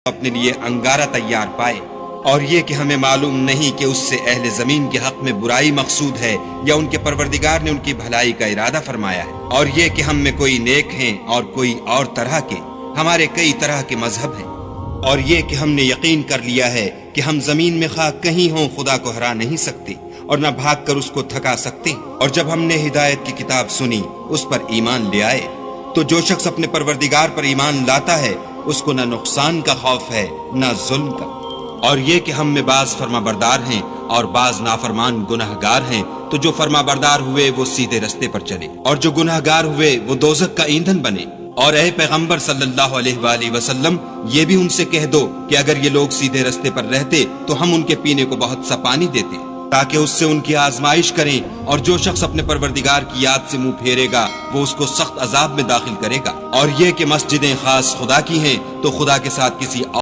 اپنے لیے انگارہ تیار پائے، اور یہ کہ ہمیں معلوم نہیں کہ اس سے اہل زمین کے حق میں برائی مقصود ہے یا ان کے پروردگار نے ان کی بھلائی کا ارادہ فرمایا ہے، اور یہ کہ ہم میں کوئی نیک ہیں اور کوئی اور طرح کے، ہمارے کئی طرح کے مذہب ہیں، اور یہ کہ ہم نے یقین کر لیا ہے کہ ہم زمین میں خواہ کہیں ہوں خدا کو ہرا نہیں سکتے اور نہ بھاگ کر اس کو تھکا سکتے، اور جب ہم نے ہدایت کی کتاب سنی اس پر ایمان لے آئے، تو جو شخص اپنے پروردگار پر ایمان لاتا ہے اس کو نہ نقصان کا خوف ہے نہ ظلم کا، اور یہ کہ ہم میں بعض فرما بردار ہیں اور بعض نافرمان گناہگار ہیں، تو جو فرما بردار ہوئے وہ سیدھے رستے پر چلے اور جو گناہگار ہوئے وہ دوزخ کا ایندھن بنے۔ اور اے پیغمبر صلی اللہ علیہ وآلہ وسلم، یہ بھی ان سے کہہ دو کہ اگر یہ لوگ سیدھے رستے پر رہتے تو ہم ان کے پینے کو بہت سا پانی دیتے تاکہ اس سے ان کی آزمائش کریں، اور جو شخص اپنے پروردگار کی یاد سے منہ پھیرے گا وہ اس کو سخت عذاب میں داخل کرے گا، اور یہ کہ مسجدیں خاص خدا کی ہیں تو خدا کے ساتھ کسی